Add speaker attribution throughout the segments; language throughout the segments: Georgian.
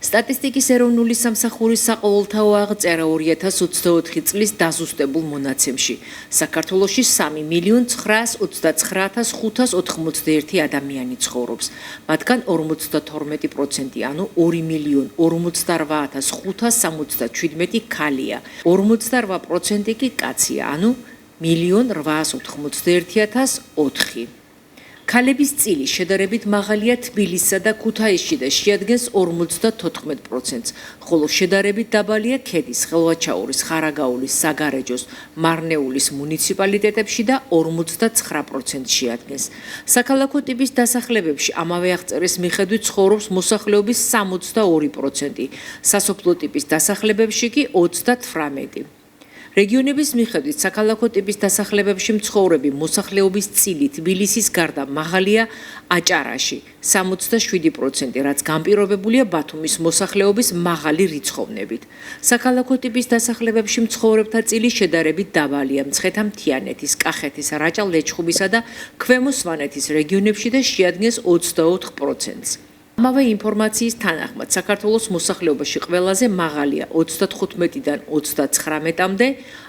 Speaker 1: სტატისტიკის ეროვნული სამსახურის საყოველთაო აღწერა 2024 წლის დაზუსტებულ მონაცემში. საქართველოში 3.929.581 ადამიანი ცხოვრობს. მათგან 52%, ანუ 2.048.567 ქალია. 48% კი კაცია, ანუ 1.891.004. ქალების წილი შედარებით მაღალია თბილისსა და ქუთაისში და შეადგენს 54%, ხოლო შედარებით დაბალია ქედის, ხელვაჩაურის, ხარაგაულის, საგარეჯოს, მარნეულის მუნიციპალიტეტებში და 59% შეადგენს. საქალაქო ტიპის დასახლებებში ამავე აღწერის მიხედვით ცხოვრობს მოსახლეობის 62%, სასოფლო ტიპის დასახლებებში კი 38%. რეგიონების მიხედვით საქალაქო ტიპის დასახლებებში მცხოვრები მოსახლეობის წილი თბილისის გარდა მაღალია აჭარაში 67%, რაც განპირობებულია ბათუმის მოსახლეობის მაღალი რიცხოვნებით. საქალაქო ტიპის დასახლებებში მცხოვრებთა წილი შედარებით დაბალია მცხეთა-მთიანეთის, კახეთის, რაჭა-ლეჩხუმისა და ქვემო სვანეთის რეგიონებში და შეადგენს 24%. ამავე ინფორმაციის თანახმად საქართველოს მოსახლეობაში ყველაზე მაღალია 35-დან 39-მდე,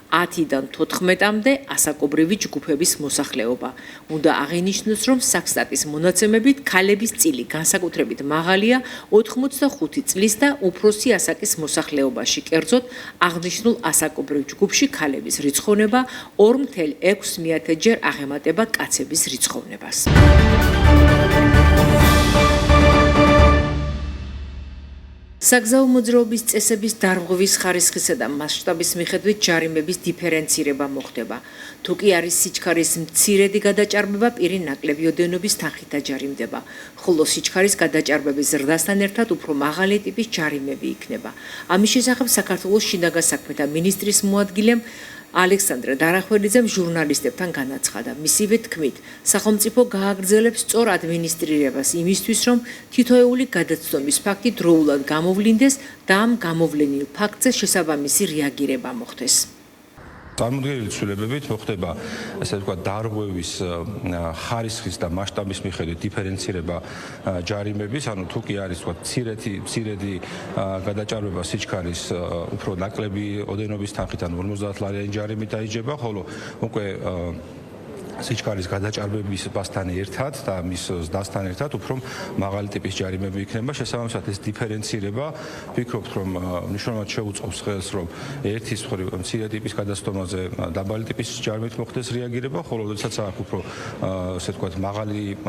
Speaker 1: 10-დან 14-მდე ასაკობრივი ჯგუფების მოსახლეობა. უნდა აღინიშნოს, რომ საქსტატის მონაცემებით ქალების წილი განსაკუთრებით მაღალია 85 წლის და უფროსი ასაკის მოსახლეობაში, კერძოდ აღნიშნულ ასაკობრივ ჯგუფში ქალების რიცხოვნება 2.6-ჯერ აღემატება კაცების რიცხოვნებას. საგზაო მოძრაობის წესების დარღვევის ხარისხისა და მასშტაბის მიხედვით ჯარიმების დიფერენცირება მოხდება. თუ კი არის სიჩქარის მცირედი გადაჭარბება, პირი ნაკლები ოდენობის თანხით დაჯარიმდება, ხოლო სიჩქარის გადაჭარბების ზრდასთან ერთად უფრო მაღალი ტიპის ჯარიმები იქნება. ამის შესახებ საქართველოს შინაგან საქმეთა მინისტრის მოადგილემ ალექსანდრე დარახველიძემ ჟურნალისტებთან განაცხადა. მისივე თქმით, სახელმწიფო გააგრძელებს სწორ ადმინისტრირებას იმისთვის, რომ თითოეული გადაცდომის ფაქტი დროულად გამოვლინდეს და ამ გამოვლენილ ფაქტზე შესაბამისი რეაგირება მოხდეს.
Speaker 2: წარმოდგენილი ცვლილებებით მოხდება, ასე ვთქვათ, დარღვევის ხარისხის და მასშტაბის მიხედვით დიფერენცირება ჯარიმების, ანუ თუ კი არის ვთქვათ მცირედი გადაჭარბება სიჩქარის უფრო ნაკლები ოდენობის თანხით, ანუ 50 ლარიანი ჯარიმით დაიჯება, ხოლო უკვე სიჩქარის გადაჭარბებასთან ერთად და მის ზრდასთან ერთად უფრო მაღალი ტიპის ჯარიმები იქნება. შესაბამისად ეს დიფერენცირება ვფიქრობთ, რომ მნიშვნელოვნად შეუწყობს ხელს, რომ ერთის მხრივ მცირე ტიპის გადაცდომაზე დაბალი ტიპის ჯარიმით მოხდეს რეაგირება, ხოლო როდესაც აქვს უფრო ასე ვთქვათ მაღალი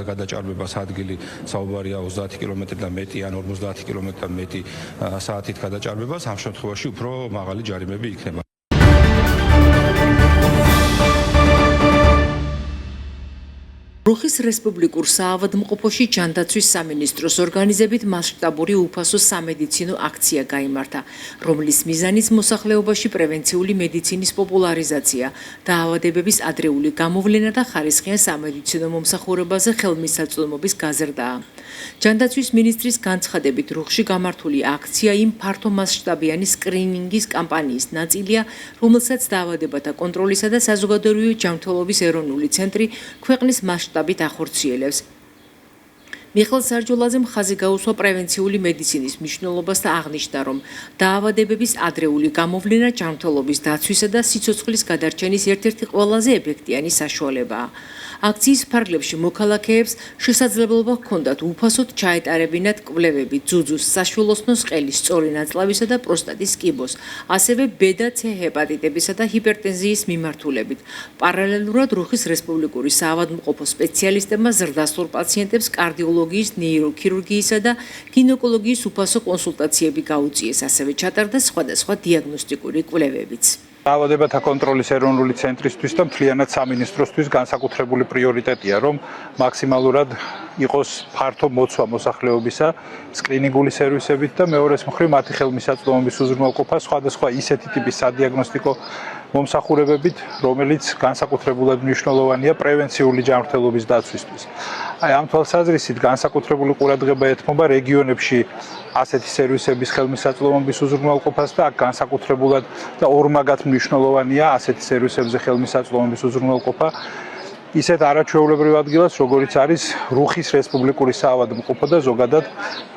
Speaker 2: გადაჭარბებას ადგილი, საუბარია 30 კილომეტრიდან მეტი ან 50 კილომეტრიდან მეტი საათით გადაჭარბებას, ამ შემთხვევაში უფრო მაღალი ჯარიმები იქნება.
Speaker 1: რუხის რესპუბლიკურ საავადმყოფოში ჯანდაცვის სამინისტროს ორგანიზებით მასშტაბური უფასო სამედიცინო აქცია გაიმართა, რომლის მიზანიც მოსახლეობაში პრევენციული მედიცინის პოპულარიზაცია, დაავადებების ადრეული გამოვლენა და ხარისხიან სამედიცინო მომსახურებაზე ხელმისაწვდომობის გაზრდაა. ჯანდაცვის მინისტრის განცხადებით, რუხში გამართული აქცია იმ ფართო მასშტაბიანი სკრინინგის კამპანიის ნაწილია, რომელსაც დაავადებათა კონტროლისა და საზოგადოებრივი ჯანმრთელობის ეროვნული ცენტრი ქვეყნის მასშტაბით ახორციელებს. მიხეილ სარჯულაძემ ხაზი გაუსვა პრევენციული მედიცინის მნიშვნელობას და აღნიშნა, რომ დაავადებების ადრეული გამოვლენა ჯანმრთელობის დაცვისა და სიცოცხლის გადარჩენის ერთ-ერთი ყველაზე ეფექტიანი საშუალებაა. აქციის ფარგლებში მოქალაქეებს შესაძლებლობა ჰქონდათ უფასოდ ჩაეტარებინათ კვლევები ძუძუს, საშვილოსნოს ყელის, სწორი ნაწლავისა და პროსტატის კიბოს, ასევე ბედა C ჰეპატიტებისა და ჰიპერტენზიის მიმართულებით. პარალელურად რუხის რესპუბლიკური საავადმყოფო სპეციალისტებმა ზრდასრულ პაციენტებს კარდიოლოგიის, ნეიროქირურგიისა და გინეკოლოგიის უფასო კონსულტაციები გაუწიეს, ასევე ჩატარდა სხვადასხვა დიაგნოსტიკური კვლევებიც.
Speaker 3: დაავადებათა კონტროლის ეროვნული ცენტრისთვის და მთლიანად სამინისტროსთვის განსაკუთრებული პრიორიტეტია, რომ მაქსიმალურად იყოს ფართო მოცვა მოსახლეობისა სკრინინგული სერვისებით და მეორეს მხრივ მათი ხელმისაწვდომობის უზრუნველყოფა სხვადასხვა ისეთი ტიპის სადიაგნოსტიკო მომსახურებებით, რომელიც განსაკუთრებულად მნიშვნელოვანია პრევენციული ჯანმრთელობის დაცვისთვის. ამ თვალსაზრისით განსაკუთრებული ყურადღება ეთმობა რეგიონებში ასეთი სერვისების ხელმისაწვდომობის უზრუნველყოფას და აქ განსაკუთრებულად და ორმაგად მნიშვნელოვანია ასეთი სერვისებზე ხელმისაწვდომობის უზრუნველყოფა ისეთ არაჩვეულებრივ ადგილას, როგორიც არის რუხის რესპუბლიკური საავადმყოფო და ზოგადად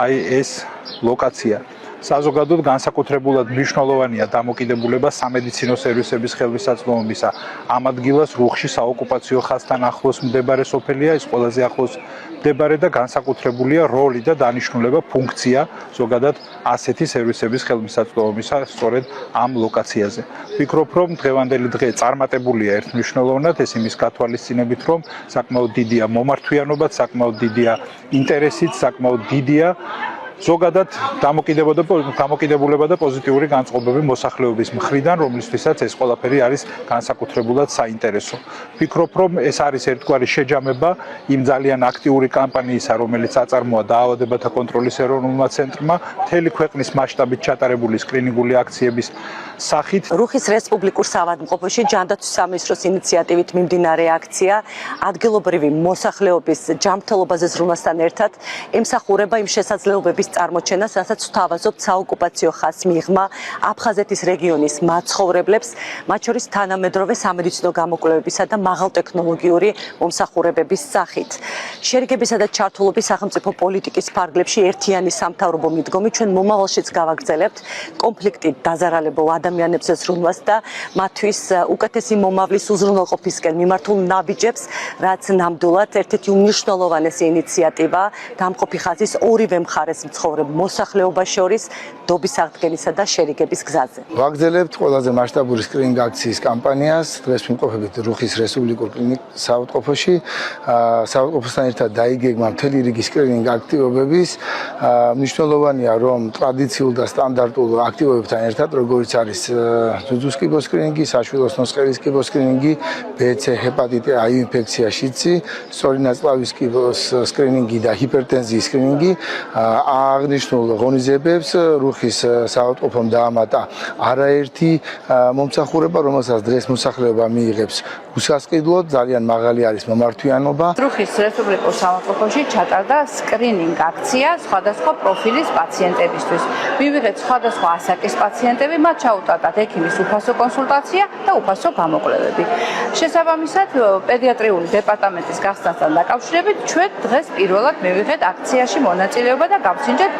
Speaker 3: აი ეს ლოკაცია. საზოგადოდ განსაკუთრებულად მნიშვნელოვანია დამოკიდებულება სამედიცინო სერვისების ხელმისაწვდომობისა. ამ ადგილას რუხში საოკუპაციო ხაზთან ახლოს მდებარე სოფელია, ეს ყველაზე ახლოს მდებარე და განსაკუთრებულია როლი და დანიშნულება, ფუნქცია ზოგადად ასეთი სერვისების ხელმისაწვდომობისა სწორედ ამ ლოკაციაზე. ვფიქრობ, რომ დღევანდელი დღე წარმატებულია ერთმნიშვნელოვნად, ეს იმის გათვალისწინებით, რომ საკმაოდ დიდია მომართვიანობაც, საკმაოდ დიდია ინტერესიც, საკმაოდ დიდია ზოგადად დამოკიდებულება და პოზიტიური განწყობები მოსახლეობის მხრიდან, რომლისთვისაც ეს ყველაფერი არის განსაკუთრებულად საინტერესო. ვფიქრობ, რომ ეს არის ერთგვარი შეჯამება იმ ძალიან აქტიური კამპანიისა, რომელიც აწარმოა დაავადებათა კონტროლის ეროვნულმა ცენტრმა, მთელი ქვეყნის მასშტაბით ჩატარებული სკრინინგული აქციების სახით.
Speaker 4: რუხის რესპუბლიკურ საავადმყოფოში ჯანდაცვის სამინისტროს ინიციატივით მიმდინარე აქცია ადგილობრივი მოსახლეობის ჯანმრთელობაზე ზრუნვასთან ერთად ემსახურება იმ შესაძლებლობების წარმოჩენას, რასაც ვთავაზობთ საოკუპაციო ხაზს მიღმა აფხაზეთის რეგიონის მაცხოვრებლებს, მათ შორის თანამედროვე სამედიცინო გამოკვლევებისა და მაღალტექნოლოგიური მომსახურებების სახით. შერიგებისა და ჩართულობის სახელმწიფო პოლიტიკის ფარგლებში ერთიანი სამთავრობო მიდგომი ჩვენ მომავალშიც გავაგრძელებთ კონფლიქტით დაზარალებულ ადამიანებზე ზრუნვას და მათთვის უკეთესი მომავლის უზრუნველყოფისკენ მიმართულ ნაბიჯებს, რაც ნამდვილად ერთ-ერთი უმნიშვნელოვანესი ინიციატივა დამყოფი ხაზის ორივე მხარეს მცხოვრებ მოსახლეობას შორის დობის აღდგენისა და შერიგების გზაზე.
Speaker 5: ვაგრძელებთ ყველაზე მასშტაბური სკრინინგ აქციის კამპანიას. დღეს ვიმყოფებით რუხის რესპუბლიკურ საავადმყოფოში. საავადმყოფოსთან ერთად დაიგეგმა მთელი რიგი სკრინინგ აქტივობების. მნიშვნელოვანია, რომ ტრადიციულ და სტანდარტულ აქტივობებთან ერთად, როგორც არის ძუძუს კიბოს სკრინინგი, საშვილოს ნოსყევის კიბოს სკრინინგი, BC ჰეპატიტი A ინფექცია შიცი, სწორი ნაწლავის კიბოს სკრინინგი და ჰიპერტენზიის სკრინინგი აღნიშნულ ღონისძიებებს რუხის საავადმყოფომ დაამატა არაერთი მომსახურება, რომელსაც დღეს მოსახლეობა მიიღებს უსასყიდლოდ, ძალიან მაღალი არის მომართვიანობა.
Speaker 6: რუხის რესპუბლიკურ საავადმყოფოში ჩატარდა სკრინინგ აქცია სხვადასხვა პროფილის პაციენტებისთვის. მივიღეთ სხვადასხვა ასაკის პაციენტები, მათ ჩაუტარდათ ექიმის უფასო კონსულტაცია და უფასო გამოკვლევები. შესაბამისად, პედიატრიული დეპარტამენტის გახსნასთან დაკავშირებით ჩვენ დღეს პირველად მივიღეთ აქციაში მონაწილეობა და გავსინჯეთ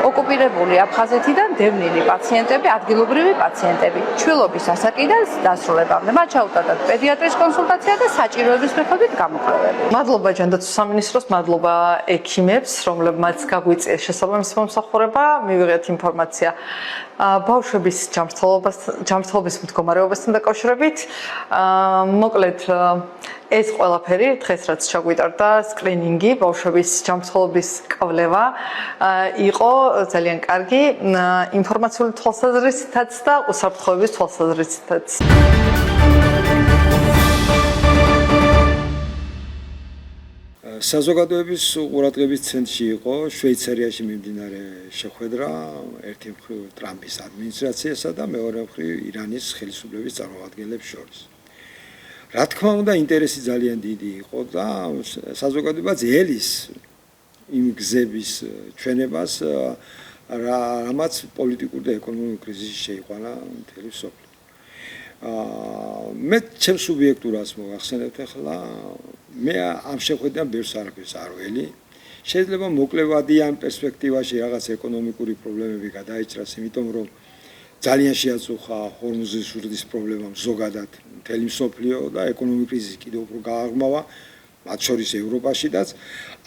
Speaker 6: ოკუპირებული აფხაზეთიდან დევნილი პაციენტები, ადგილობრივი პაციენტები, ჩვილობის ასაკიდან დასრულებამდე. მათ ჩაუტარდათ პედიატრის კონსულტაცია და საჭიროების მიხედვით გამოკვლევები.
Speaker 7: მადლობა ჯანდაცვის სამინისტროს, მადლობა ექიმებს, რომლებმაც გაგვიწიეს შესაბამისი მომსახურება, მივიღეთ ინფორმაცია ბავშვების ჯანმრთელობის მდგომარეობასთან დაკავშირებით. მოკლედ ეს ყველაფერი დღეს რაც ჩაგვიტარდა სკრინინგი, ბავშვების ჯანმრთელობის კვლევა იყო ძალიან კარგი ინფორმაციული თვალსაზრისითაც და უსაფრთხოების თვალსაზრისითაც.
Speaker 8: საზოგადოების ყურადღების ცენტრში იყო შვეიცარიაში მიმდინარე შეხვედრა ერთი მხრივ ტრამპის ადმინისტრაციასა და მეორე მხრივ ირანის ხელისუფლების წარმომადგენლებს შორის. რა თქმა უნდა, ინტერესი ძალიან დიდი იყო და საზოგადოება ძელის იმ გზების ჩვენებას, რამაც პოლიტიკური და ეკონომიკური კრიზისი შეიყვანა მთელი სოფლი. მე ჩემს სუბიექტურას მოგახსენებთ ახლა მე ამ შეხვედრიდან ბევრს არაფერს არ ველი. შეიძლება მოკლევადიან პერსპექტივაში რაღაც ეკონომიკური პრობლემები გადაიჭრას, იმიტომ რომ ძალიან შეაწუხა ჰორმუზის ურდის პრობლემამ ზოგადად მთელი მსოფლიო და ეკონომიკური კრიზისი კიდევ უფრო გააღრმავა, მათ შორის ევროპაშიდაც.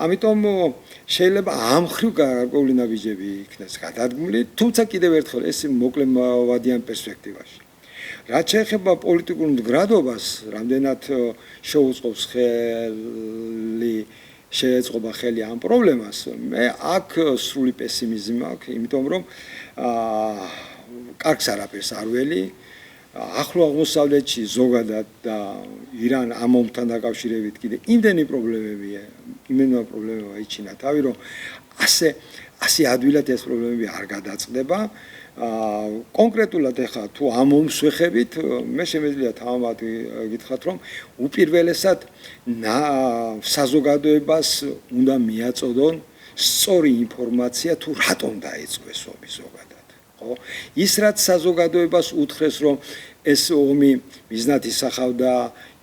Speaker 8: ამიტომ შეიძლება ამ მხრივ გარკვეული ნაბიჯები იქნას გადადგმული, თუმცა კიდევ ერთხელ ეს მოკლევადიან პერსპექტივაში. რაც შეეხება პოლიტიკურ მდგრადობას, რამდენად შეუწყობს შეეწყობა ხელი ამ პრობლემას, მე აქ სრული პესიმიზმი მაქვს, იმიტომ რომ კარგს არაფერს არ ველი. ახლო აღმოსავლეთში ზოგადად და ირან ამ ომთან დაკავშირებით კიდე იმდენი პრობლემებია, იმენმა პრობლემებმა იჩინა თავი, რომ ასე ადვილად ეს პრობლემები არ გადაწყდება. კონკრეტულად ახლა თუ ამ ომს ვეხებით, მე შემეძლია თამამად გითხრათ, რომ უპირველესად საზოგადოებას უნდა მიაწოდონ სწორი ინფორმაცია თუ რატომ დაიწყო ეს ომი ზოგადად. ხო? ის რაც საზოგადოებას უთხრეს, რომ ეს ომი მიზნად ისახავდა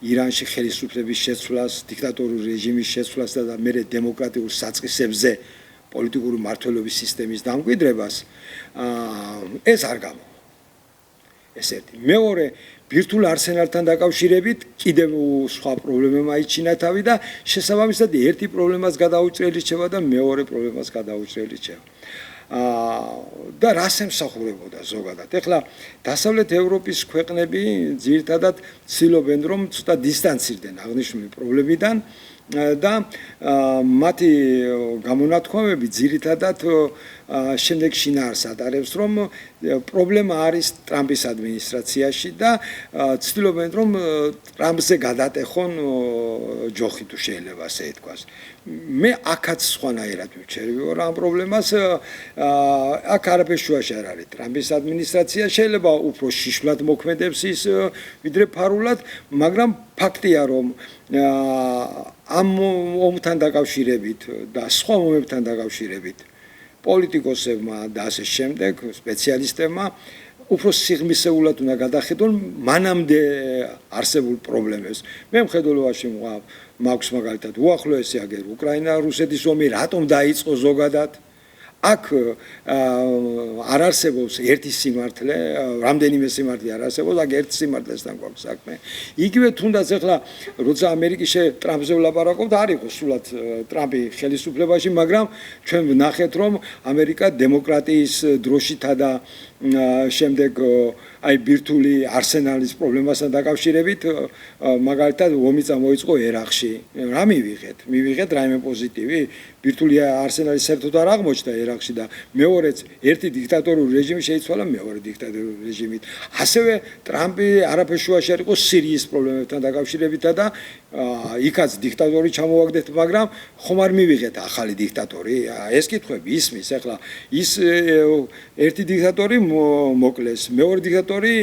Speaker 8: ირანში ხელისუფლების შეცვლას, დიქტატორული რეჟიმის შეცვლას და მერე დემოკრატიულ საწყისებზე პოლიტიკური მართლობის სისტემის დამკვიდრებას, ეს არ გამოვა. ეს ერთი. მეორე, ბირთვულ არსენალთან დაკავშირებით კიდევ სხვა პრობლემა მაიჩინა თავი და შესაბამისად ერთი პრობლემას გადაუჭრელი რჩება და მეორე პრობლემას გადაუჭრელი რჩება. და რას ემსახურებოდა ზოგადად. ეხლა დასავლეთ ევროპის ქვეყნები ძირითადად ცდილობენ რომ ცოტა დისტანცირდნენ აღნიშნული პრობლემიდან და მათი გამონათქვამები ძირითადად შემდეგ შინაარს ატარებს რომ პრობლემა არის ტრამპის ადმინისტრაციაში და ცდილობენ რომ ტრამპზე გადატეხონ ჯოხი თუ შეიძლება ასე ითქვას. მე აქაც სხვანაირად ვიჩერები ვარ ამ პრობლემას. აქ არაფერ შუაში არ არის ტრამპის ადმინისტრაცია, შეიძლება უფრო შიშვლად მოქმედებს ის ვიდრე ფარულად, მაგრამ ფაქტია რომ ამ ომთან დაკავშირებით და სხვა ომებთან დაკავშირებით პოლიტიკოსებმა და ასე შემდეგ სპეციალისტებმა უფრო სიღრმისეულად უნდა გადახედონ მანამდე არსებულ პრობლემებს. მე მხედველობაში მაქვს მაგალითად უახლოესი აგერ უკრაინა-რუსეთის ომი რატომ დაიწყო ზოგადად. აქ არ არსებობს ერთი სიმართლე, რამდენიმე სიმართლე არ არსებობს, აქ ერთ სიმართლესთან გვაქვს საქმე. იგივე თუნდაც ახლა როცა ამერიკის ტრამპზე ვლაპარაკობთ, არ იყო სულად ტრამპი ხელისუფლებაში, მაგრამ ჩვენ ვნახეთ რომ ამერიკა დემოკრატიის დროშითა და შემდეგ აი ბირთვული არსენალის პრობლემასთან დაკავშირებით მაგალითად ომი წამოიწყო ერაყში. რა მივიღეთ? მივიღეთ რაიმე პოზიტივი? ბირთვული არსენალი საერთოდ არ აღმოჩნდა ერაყში და მეორეც ერთი დიქტატორული რეჟიმი შეიცვალა მეორე დიქტატორული რეჟიმით. ასევე ტრამპი არაფერ შუაში არ იყო სირიის პრობლემებთან დაკავშირებით და იქაც დიქტატორი ჩამოვაგდეთ, მაგრამ ხომ არ მივიღეთ ახალი დიქტატორი? ეს კითხვები ისმის. ახლა ის ერთი დიქტატორი მოკლეს, მეორე დიქტატორი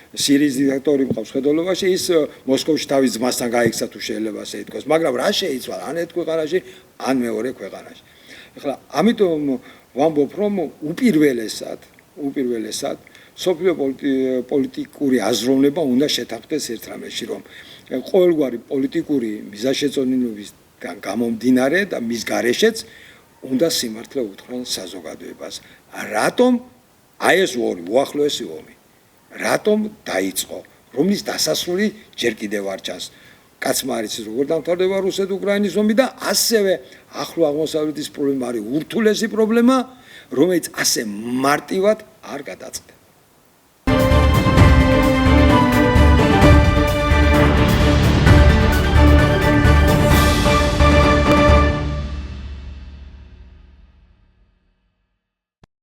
Speaker 8: სირიის დიქტატორი მყავს ხედველობაში, ის მოსკოვში თავის ძმასთან გაიქცა თუ შეიძლება ასე ითქვას, მაგრამ რა შეიცვალა ან ერთ ქვეყანაში, ან მეორე ქვეყანაში. ახლა ამიტომ ვამბობ რომ უპირველესად სოფლიო პოლიტიკური აზროვნება უნდა შეთანხმდეს ერთ რამეში, რომ ყოველგვარი პოლიტიკური მიზანშეწონილობისგან გამომდინარე და მის გარეშეც უნდა სიმართლე უთხრან საზოგადოებას. რატომ აი ეს ორი უახლოესი ომი რატომ დაიწყო, რომლის დასასრული ჯერ კიდევ არ ჩანს. კაცმა არ იცის როგორ დამთავრდება რუსეთ-უკრაინის ომი და ასევე ახლო აღმოსავლეთის პრობლემა არის ურთულესი პრობლემა, რომელიც ასე მარტივად არ გადაწყდა.